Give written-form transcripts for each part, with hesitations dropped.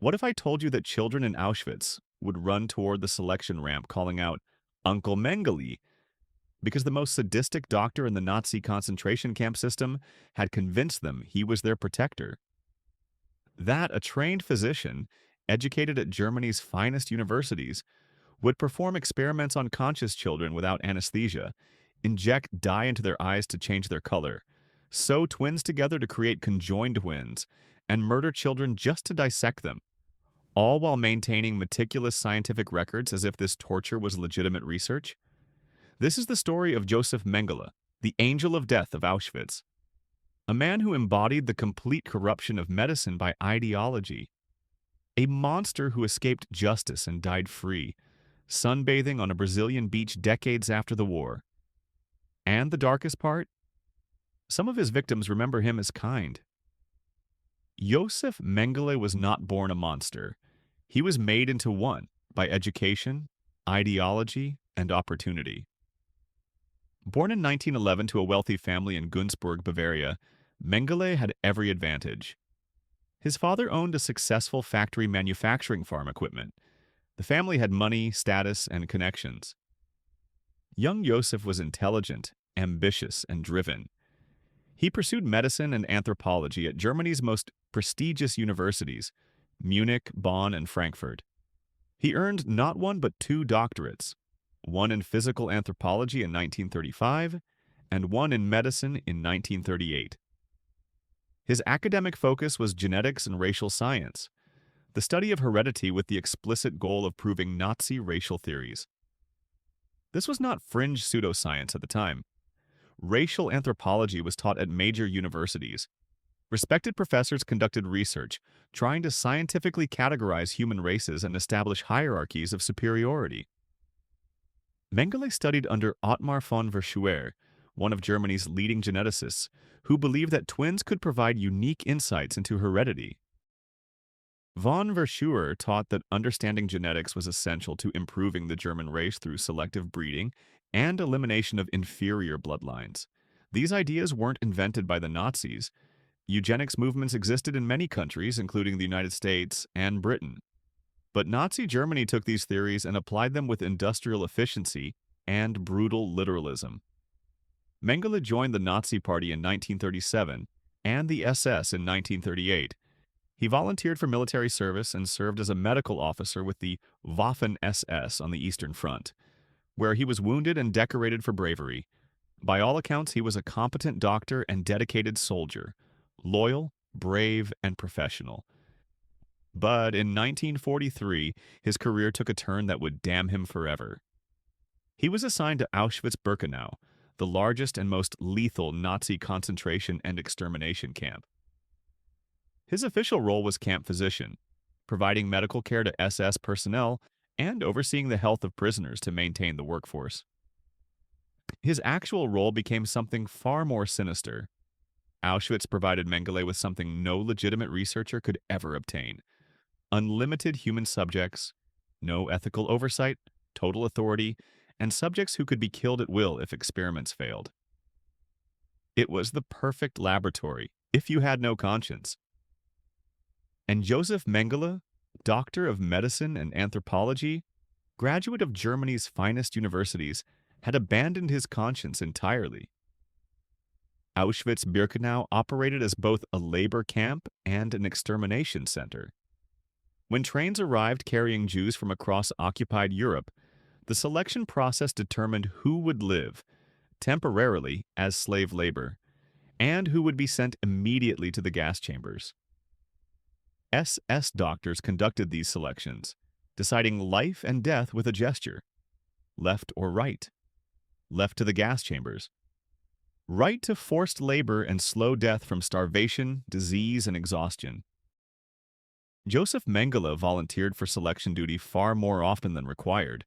What if I told you that children in Auschwitz would run toward the selection ramp calling out, Uncle Mengele, because the most sadistic doctor in the Nazi concentration camp system had convinced them he was their protector? That a trained physician, educated at Germany's finest universities, would perform experiments on conscious children without anesthesia, inject dye into their eyes to change their color, sew twins together to create conjoined twins, and murder children just to dissect them, all while maintaining meticulous scientific records as if this torture was legitimate research? This is the story of Joseph Mengele, the angel of death of Auschwitz, a man who embodied the complete corruption of medicine by ideology, a monster who escaped justice and died free, sunbathing on a Brazilian beach decades after the war. And the darkest part? Some of his victims remember him as kind. Joseph Mengele was not born a monster. He was made into one by education, ideology, and opportunity. Born in 1911 to a wealthy family in Günzburg, Bavaria, Mengele had every advantage. His father owned a successful factory manufacturing farm equipment. The family had money, status, and connections. Young Joseph was intelligent, ambitious, and driven. He pursued medicine and anthropology at Germany's most prestigious universities, Munich, Bonn, and Frankfurt. He earned not one but two doctorates, one in physical anthropology in 1935 and one in medicine in 1938. His academic focus was genetics and racial science, the study of heredity with the explicit goal of proving Nazi racial theories. This was not fringe pseudoscience at the time. Racial anthropology was taught at major universities. Respected professors conducted research, trying to scientifically categorize human races and establish hierarchies of superiority. Mengele studied under Ottmar von Verschuer, one of Germany's leading geneticists, who believed that twins could provide unique insights into heredity. Von Verschuer taught that understanding genetics was essential to improving the German race through selective breeding and elimination of inferior bloodlines. These ideas weren't invented by the Nazis. Eugenics movements existed in many countries, including the United States and Britain. But Nazi Germany took these theories and applied them with industrial efficiency and brutal literalism. Mengele joined the Nazi Party in 1937 and the SS in 1938. He volunteered for military service and served as a medical officer with the Waffen-SS on the Eastern Front, where he was wounded and decorated for bravery. By all accounts, he was a competent doctor and dedicated soldier, loyal, brave, and professional. But in 1943, his career took a turn that would damn him forever. He was assigned to Auschwitz-Birkenau, the largest and most lethal Nazi concentration and extermination camp. His official role was camp physician, providing medical care to SS personnel and overseeing the health of prisoners to maintain the workforce. His actual role became something far more sinister. Auschwitz provided Mengele with something no legitimate researcher could ever obtain: unlimited human subjects, no ethical oversight, total authority, and subjects who could be killed at will if experiments failed. It was the perfect laboratory, if you had no conscience. And Joseph Mengele, doctor of medicine and anthropology, graduate of Germany's finest universities, had abandoned his conscience entirely. Auschwitz-Birkenau operated as both a labor camp and an extermination center. When trains arrived carrying Jews from across occupied Europe, the selection process determined who would live, temporarily as slave labor, and who would be sent immediately to the gas chambers. SS doctors conducted these selections, deciding life and death with a gesture: left or right, left to the gas chambers, right to forced labor and slow death from starvation, disease, and exhaustion. Joseph Mengele volunteered for selection duty far more often than required.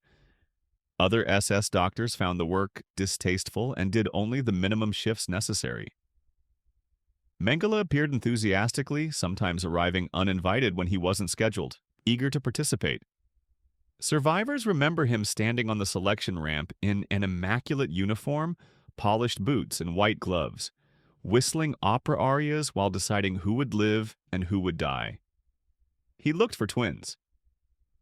Other SS doctors found the work distasteful and did only the minimum shifts necessary. Mengele appeared enthusiastically, sometimes arriving uninvited when he wasn't scheduled, eager to participate. Survivors remember him standing on the selection ramp in an immaculate uniform, polished boots, and white gloves, whistling opera arias while deciding who would live and who would die. He looked for twins.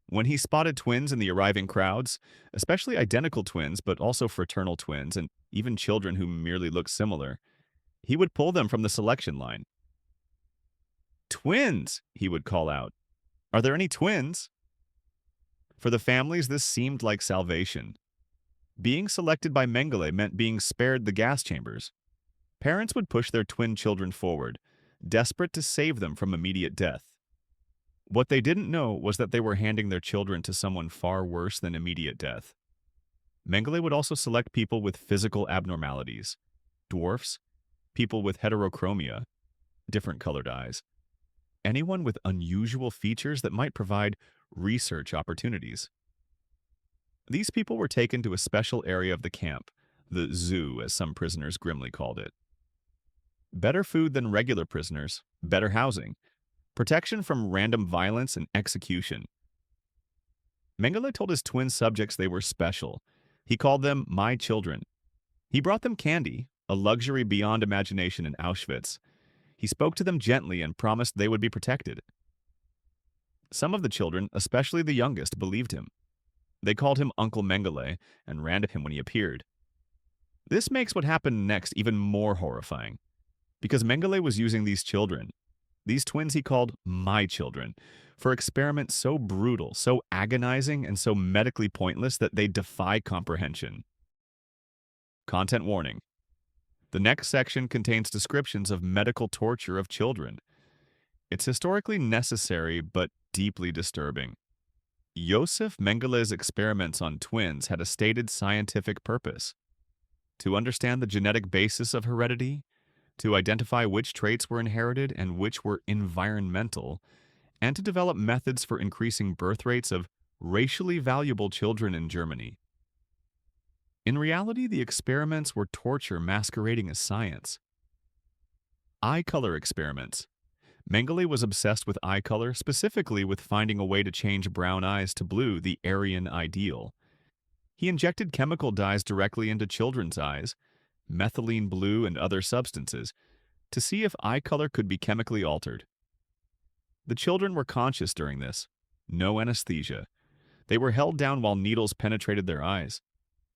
When he spotted twins in the arriving crowds, especially identical twins, but also fraternal twins, and even children who merely looked similar, he would pull them from the selection line. Twins, he would call out. Are there any twins? For the families, this seemed like salvation. Being selected by Mengele meant being spared the gas chambers. Parents would push their twin children forward, desperate to save them from immediate death. What they didn't know was that they were handing their children to someone far worse than immediate death. Mengele would also select people with physical abnormalities, dwarfs, people with heterochromia, different colored eyes, anyone with unusual features that might provide research opportunities. These people were taken to a special area of the camp, the zoo, as some prisoners grimly called it. Better food than regular prisoners, better housing, protection from random violence and execution. Mengele told his twin subjects they were special. He called them my children. He brought them candy, a luxury beyond imagination in Auschwitz. He spoke to them gently and promised they would be protected. Some of the children, especially the youngest, believed him. They called him Uncle Mengele and ran to him when he appeared. This makes what happened next even more horrifying, because Mengele was using these children, these twins he called my children, for experiments so brutal, so agonizing, and so medically pointless that they defy comprehension. Content warning. The next section contains descriptions of medical torture of children. It's historically necessary but deeply disturbing. Josef Mengele's experiments on twins had a stated scientific purpose: to understand the genetic basis of heredity, to identify which traits were inherited and which were environmental, and to develop methods for increasing birth rates of racially valuable children in Germany. In reality, the experiments were torture masquerading as science. Eye color experiments. Mengele was obsessed with eye color, specifically with finding a way to change brown eyes to blue, the Aryan ideal. He injected chemical dyes directly into children's eyes, methylene blue and other substances, to see if eye color could be chemically altered. The children were conscious during this. No anesthesia. They were held down while needles penetrated their eyes.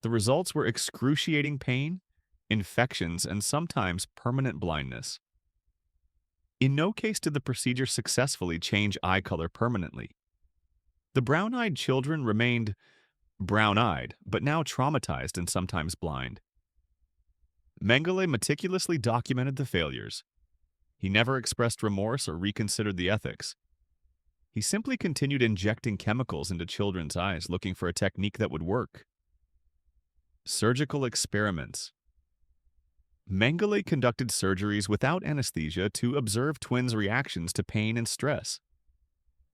The results were excruciating pain, infections, and sometimes permanent blindness. In no case did the procedure successfully change eye color permanently. The brown-eyed children remained brown-eyed, but now traumatized and sometimes blind. Mengele meticulously documented the failures. He never expressed remorse or reconsidered the ethics. He simply continued injecting chemicals into children's eyes, looking for a technique that would work. Surgical experiments. Mengele conducted surgeries without anesthesia to observe twins' reactions to pain and stress.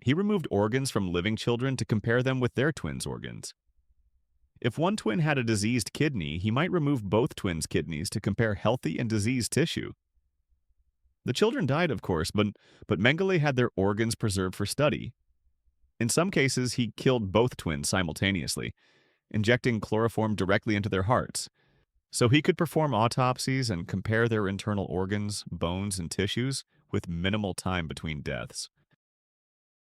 He removed organs from living children to compare them with their twins' organs. If one twin had a diseased kidney, he might remove both twins' kidneys to compare healthy and diseased tissue. The children died, of course, but Mengele had their organs preserved for study. In some cases, he killed both twins simultaneously, injecting chloroform directly into their hearts, so he could perform autopsies and compare their internal organs, bones, and tissues with minimal time between deaths.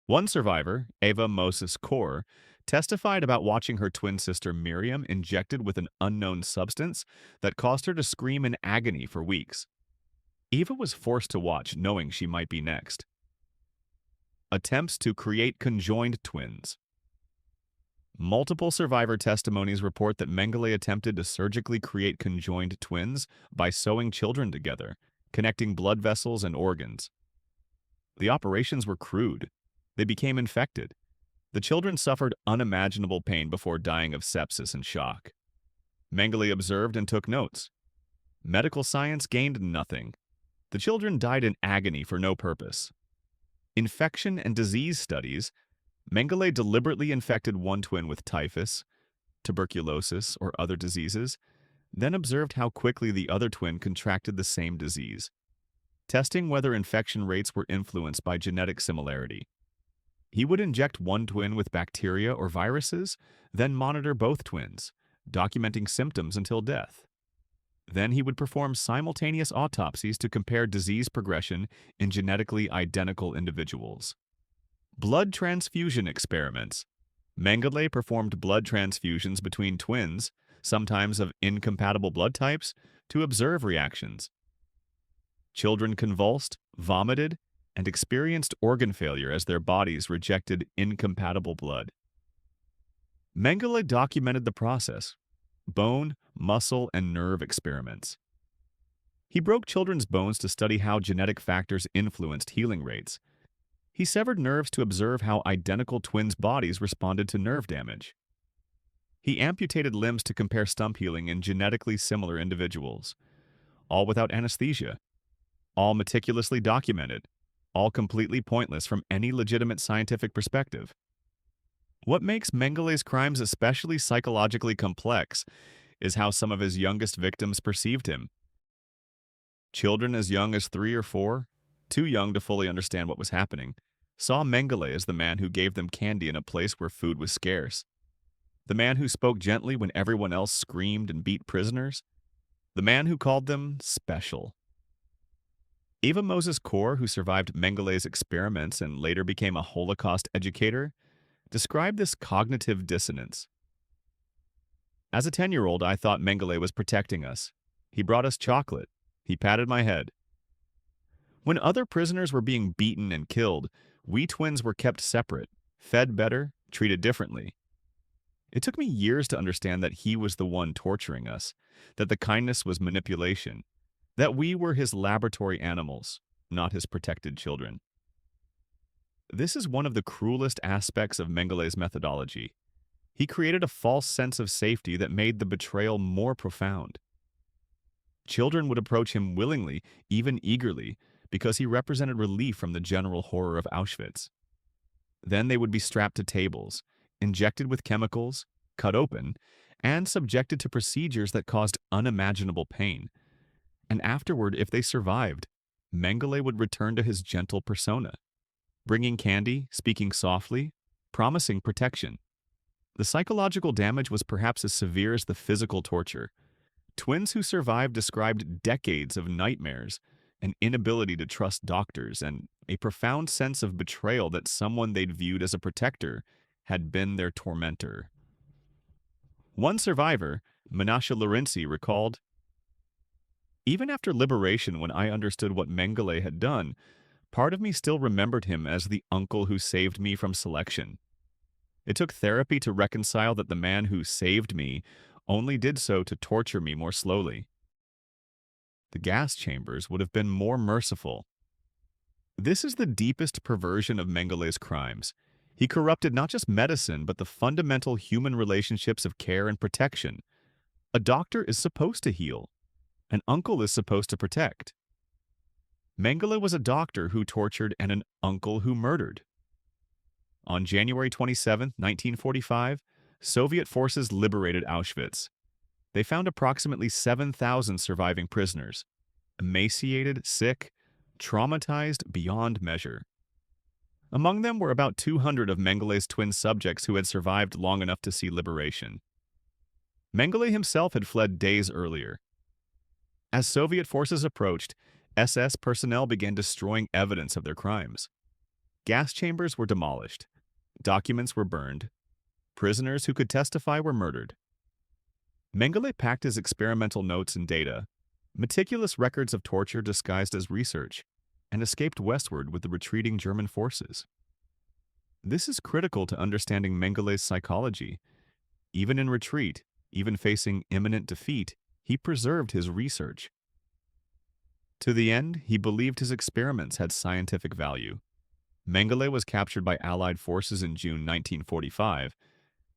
One survivor, Eva Moses Kor, testified about watching her twin sister Miriam injected with an unknown substance that caused her to scream in agony for weeks. Eva was forced to watch, knowing she might be next. Attempts to create conjoined twins. Multiple survivor testimonies report that Mengele attempted to surgically create conjoined twins by sewing children together, connecting blood vessels and organs. The operations were crude. They became infected. The children suffered unimaginable pain before dying of sepsis and shock. Mengele observed and took notes. Medical science gained nothing. The children died in agony for no purpose. Infection and disease studies. Mengele deliberately infected one twin with typhus, tuberculosis, or other diseases, then observed how quickly the other twin contracted the same disease, testing whether infection rates were influenced by genetic similarity. He would inject one twin with bacteria or viruses, then monitor both twins, documenting symptoms until death. Then he would perform simultaneous autopsies to compare disease progression in genetically identical individuals. Blood transfusion experiments. Mengele performed blood transfusions between twins, sometimes of incompatible blood types, to observe reactions. Children convulsed, vomited, and experienced organ failure as their bodies rejected incompatible blood. Mengele documented the process: bone, muscle, and nerve experiments. He broke children's bones to study how genetic factors influenced healing rates. He severed nerves to observe how identical twins' bodies responded to nerve damage. He amputated limbs to compare stump healing in genetically similar individuals, all without anesthesia, all meticulously documented, all completely pointless from any legitimate scientific perspective. What makes Mengele's crimes especially psychologically complex is how some of his youngest victims perceived him. Children as young as 3 or 4, too young to fully understand what was happening, saw Mengele as the man who gave them candy in a place where food was scarce, the man who spoke gently when everyone else screamed and beat prisoners, the man who called them special. Eva Moses Kor, who survived Mengele's experiments and later became a Holocaust educator, described this cognitive dissonance. As a 10-year-old, I thought Mengele was protecting us. He brought us chocolate. He patted my head. When other prisoners were being beaten and killed, we twins were kept separate, fed better, treated differently. It took me years to understand that he was the one torturing us, that the kindness was manipulation, that we were his laboratory animals, not his protected children. This is one of the cruelest aspects of Mengele's methodology. He created a false sense of safety that made the betrayal more profound. Children would approach him willingly, even eagerly, because he represented relief from the general horror of Auschwitz. Then they would be strapped to tables, injected with chemicals, cut open, and subjected to procedures that caused unimaginable pain. And afterward, if they survived, Mengele would return to his gentle persona, bringing candy, speaking softly, promising protection. The psychological damage was perhaps as severe as the physical torture. Twins who survived described decades of nightmares, an inability to trust doctors, and a profound sense of betrayal that someone they'd viewed as a protector had been their tormentor. One survivor, Menashe Lorenzi, recalled, "Even after liberation, when I understood what Mengele had done, part of me still remembered him as the uncle who saved me from selection. It took therapy to reconcile that the man who saved me only did so to torture me more slowly. The gas chambers would have been more merciful." This is the deepest perversion of Mengele's crimes. He corrupted not just medicine, but the fundamental human relationships of care and protection. A doctor is supposed to heal. An uncle is supposed to protect. Mengele was a doctor who tortured and an uncle who murdered. On January 27, 1945, Soviet forces liberated Auschwitz. They found approximately 7,000 surviving prisoners, emaciated, sick, traumatized beyond measure. Among them were about 200 of Mengele's twin subjects who had survived long enough to see liberation. Mengele himself had fled days earlier. As Soviet forces approached, SS personnel began destroying evidence of their crimes. Gas chambers were demolished. Documents were burned. Prisoners who could testify were murdered. Mengele packed his experimental notes and data, meticulous records of torture disguised as research, and escaped westward with the retreating German forces. This is critical to understanding Mengele's psychology. Even in retreat, even facing imminent defeat, he preserved his research. To the end, he believed his experiments had scientific value. Mengele was captured by Allied forces in June 1945,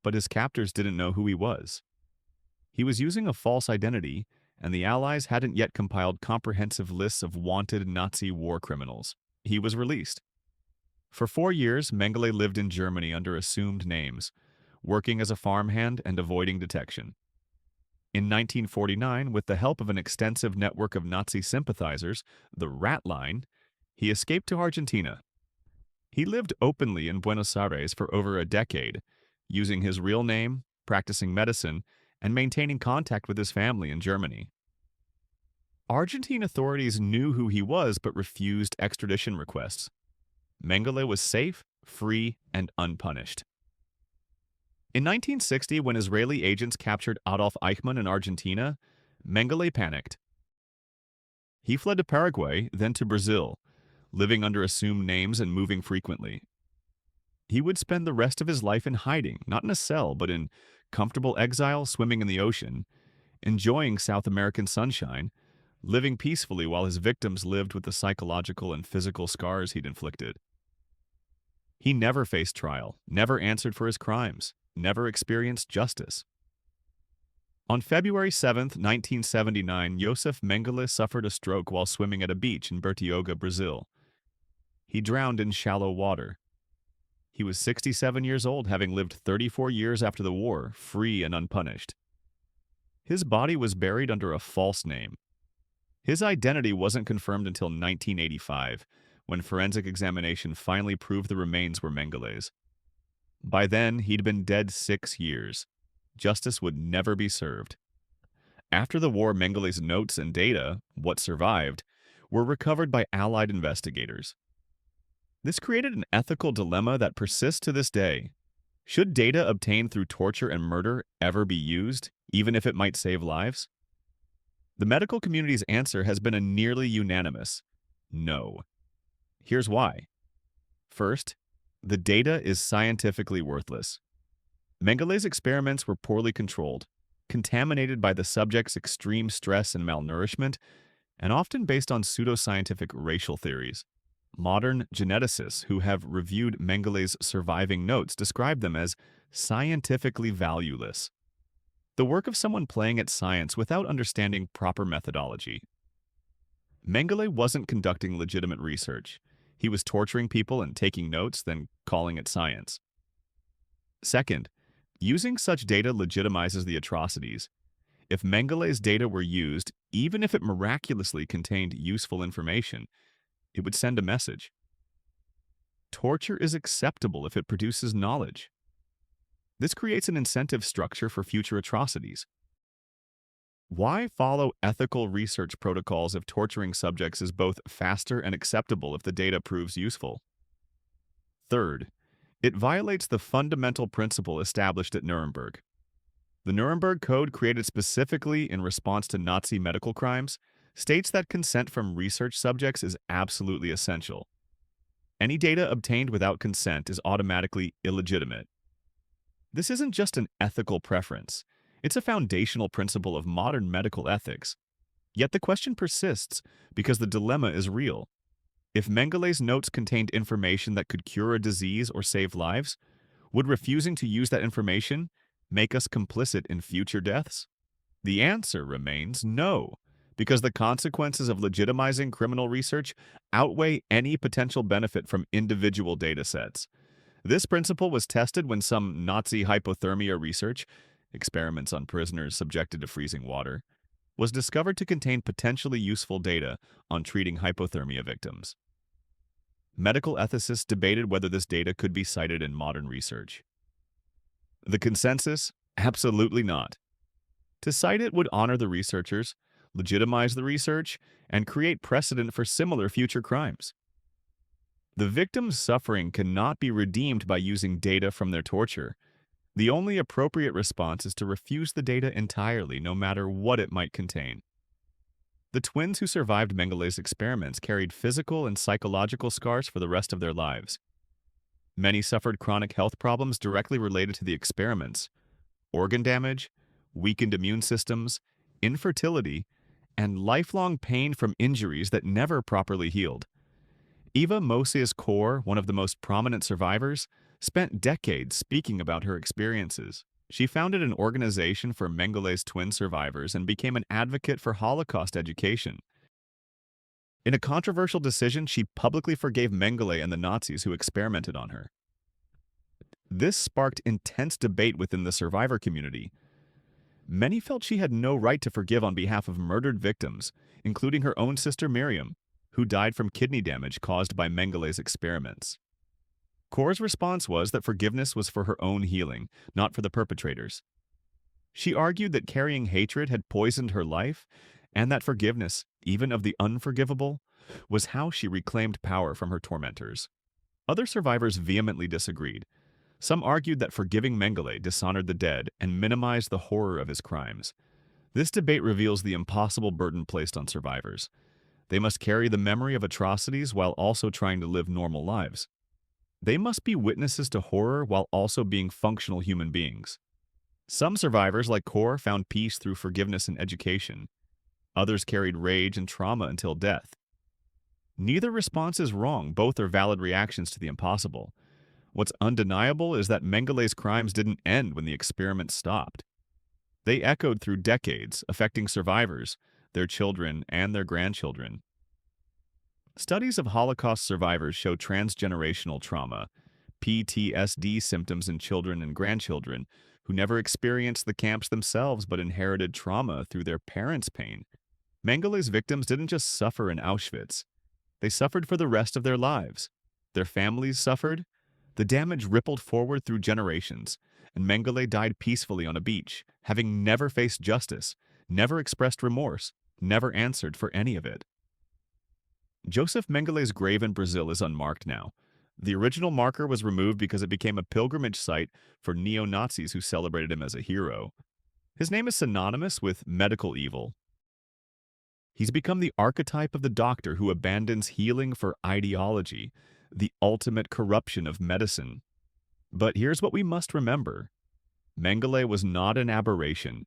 but his captors didn't know who he was. He was using a false identity, and the Allies hadn't yet compiled comprehensive lists of wanted Nazi war criminals. He was released. For 4 years, Mengele lived in Germany under assumed names, working as a farmhand and avoiding detection. In 1949, with the help of an extensive network of Nazi sympathizers, the Rat Line, he escaped to Argentina. He lived openly in Buenos Aires for over a decade, using his real name, practicing medicine, and maintaining contact with his family in Germany. Argentine authorities knew who he was but refused extradition requests. Mengele was safe free and unpunished. In 1960, when Israeli agents captured Adolf Eichmann in Argentina, Mengele panicked. He fled to Paraguay, then to Brazil, living under assumed names and moving frequently. He would spend the rest of his life in hiding, not in a cell, but in comfortable exile, swimming in the ocean, enjoying South American sunshine, living peacefully while his victims lived with the psychological and physical scars he'd inflicted. He never faced trial, never answered for his crimes, never experienced justice. On February 7, 1979, Josef Mengele suffered a stroke while swimming at a beach in Bertioga, Brazil. He drowned in shallow water. He was 67 years old, having lived 34 years after the war, free and unpunished. His body was buried under a false name. His identity wasn't confirmed until 1985, when forensic examination finally proved the remains were Mengele's. By then, he'd been dead 6 years. Justice would never be served. After the war, Mengele's notes and data, what survived, were recovered by Allied investigators. This created an ethical dilemma that persists to this day. Should data obtained through torture and murder ever be used, even if it might save lives? The medical community's answer has been a nearly unanimous no. Here's why. First, the data is scientifically worthless. Mengele's experiments were poorly controlled, contaminated by the subject's extreme stress and malnourishment, and often based on pseudoscientific racial theories. Modern geneticists who have reviewed Mengele's surviving notes describe them as scientifically valueless. The work of someone playing at science without understanding proper methodology. Mengele wasn't conducting legitimate research. He was torturing people and taking notes, then calling it science. Second, using such data legitimizes the atrocities. If Mengele's data were used, even if it miraculously contained useful information, it would send a message. Torture is acceptable if it produces knowledge. This creates an incentive structure for future atrocities. Why follow ethical research protocols if torturing subjects is both faster and acceptable if the data proves useful? Third, it violates the fundamental principle established at Nuremberg. The Nuremberg Code, created specifically in response to Nazi medical crimes, states that consent from research subjects is absolutely essential. Any data obtained without consent is automatically illegitimate. This isn't just an ethical preference. It's a foundational principle of modern medical ethics. Yet the question persists because the dilemma is real. If Mengele's notes contained information that could cure a disease or save lives, would refusing to use that information make us complicit in future deaths? The answer remains no, because the consequences of legitimizing criminal research outweigh any potential benefit from individual data sets. This principle was tested when some Nazi hypothermia research, experiments on prisoners subjected to freezing water, was discovered to contain potentially useful data on treating hypothermia victims. Medical ethicists debated whether this data could be cited in modern research. The consensus? Absolutely not. To cite it would honor the researchers, legitimize the research, and create precedent for similar future crimes. The victim's suffering cannot be redeemed by using data from their torture. The only appropriate response is to refuse the data entirely, no matter what it might contain. The twins who survived Mengele's experiments carried physical and psychological scars for the rest of their lives. Many suffered chronic health problems directly related to the experiments: organ damage, weakened immune systems, infertility, and lifelong pain from injuries that never properly healed. Eva Moses-Kor, one of the most prominent survivors, spent decades speaking about her experiences. She founded an organization for Mengele's twin survivors and became an advocate for Holocaust education. In a controversial decision, she publicly forgave Mengele and the Nazis who experimented on her. This sparked intense debate within the survivor community. Many felt she had no right to forgive on behalf of murdered victims, including her own sister Miriam, who died from kidney damage caused by Mengele's experiments. Kor's response was that forgiveness was for her own healing, not for the perpetrators. She argued that carrying hatred had poisoned her life, and that forgiveness, even of the unforgivable, was how she reclaimed power from her tormentors. Other survivors vehemently disagreed. Some argued that forgiving Mengele dishonored the dead and minimized the horror of his crimes. This debate reveals the impossible burden placed on survivors. They must carry the memory of atrocities while also trying to live normal lives. They must be witnesses to horror while also being functional human beings. Some survivors, like Kaur, found peace through forgiveness and education. Others carried rage and trauma until death. Neither response is wrong, both are valid reactions to the impossible. What's undeniable is that Mengele's crimes didn't end when the experiment stopped. They echoed through decades, affecting survivors, their children, and their grandchildren. Studies of Holocaust survivors show transgenerational trauma, PTSD symptoms in children and grandchildren who never experienced the camps themselves but inherited trauma through their parents' pain. Mengele's victims didn't just suffer in Auschwitz. They suffered for the rest of their lives. Their families suffered. The damage rippled forward through generations, and Mengele died peacefully on a beach, having never faced justice, never expressed remorse, never answered for any of it. Joseph Mengele's grave in Brazil is unmarked now. The original marker was removed because it became a pilgrimage site for neo-Nazis who celebrated him as a hero. His name is synonymous with medical evil. He's become the archetype of the doctor who abandons healing for ideology, the ultimate corruption of medicine. But here's what we must remember. Mengele was not an aberration.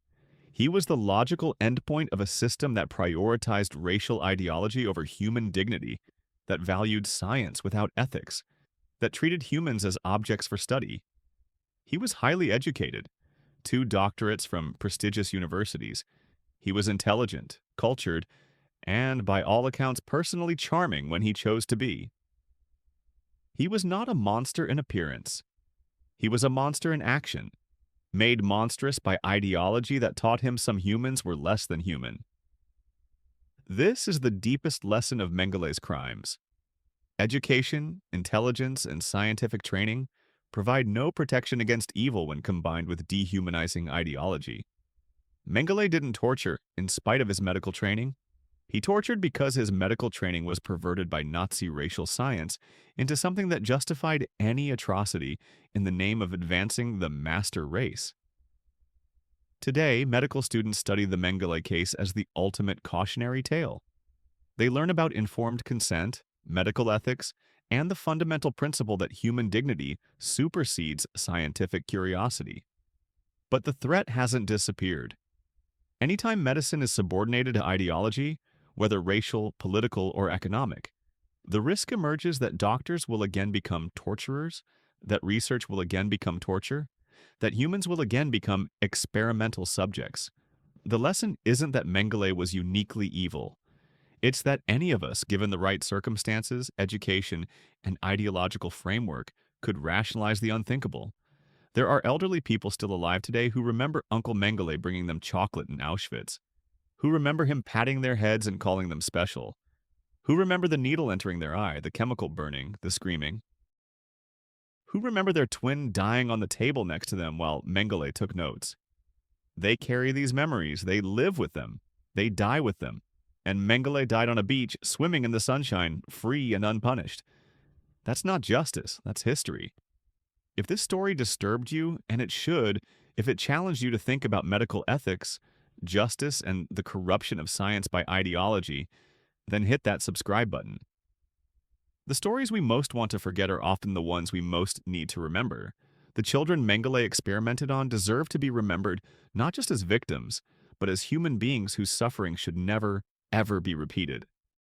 He was the logical endpoint of a system that prioritized racial ideology over human dignity, that valued science without ethics, that treated humans as objects for study. He was highly educated, 2 doctorates from prestigious universities. He was intelligent, cultured, and by all accounts personally charming when he chose to be. He was not a monster in appearance. He was a monster in action, made monstrous by ideology that taught him some humans were less than human. This is the deepest lesson of Mengele's crimes. Education, intelligence, and scientific training provide no protection against evil when combined with dehumanizing ideology. Mengele didn't torture in spite of his medical training. He tortured because his medical training was perverted by Nazi racial science into something that justified any atrocity in the name of advancing the master race. Today, medical students study the Mengele case as the ultimate cautionary tale. They learn about informed consent, medical ethics, and the fundamental principle that human dignity supersedes scientific curiosity. But the threat hasn't disappeared. Anytime medicine is subordinated to ideology, whether racial, political, or economic, the risk emerges that doctors will again become torturers, that research will again become torture, that humans will again become experimental subjects. The lesson isn't that Mengele was uniquely evil. It's that any of us, given the right circumstances, education, and ideological framework, could rationalize the unthinkable. There are elderly people still alive today who remember Uncle Mengele bringing them chocolate in Auschwitz, who remember him patting their heads and calling them special, who remember the needle entering their eye, the chemical burning, the screaming, who remember their twin dying on the table next to them while Mengele took notes. They carry these memories, they live with them, they die with them, and Mengele died on a beach, swimming in the sunshine, free and unpunished. That's not justice, that's history. If this story disturbed you, and it should, if it challenged you to think about medical ethics, justice, and the corruption of science by ideology, then hit that subscribe button. The stories we most want to forget are often the ones we most need to remember. The children Mengele experimented on deserve to be remembered not just as victims, but as human beings whose suffering should never, ever be repeated.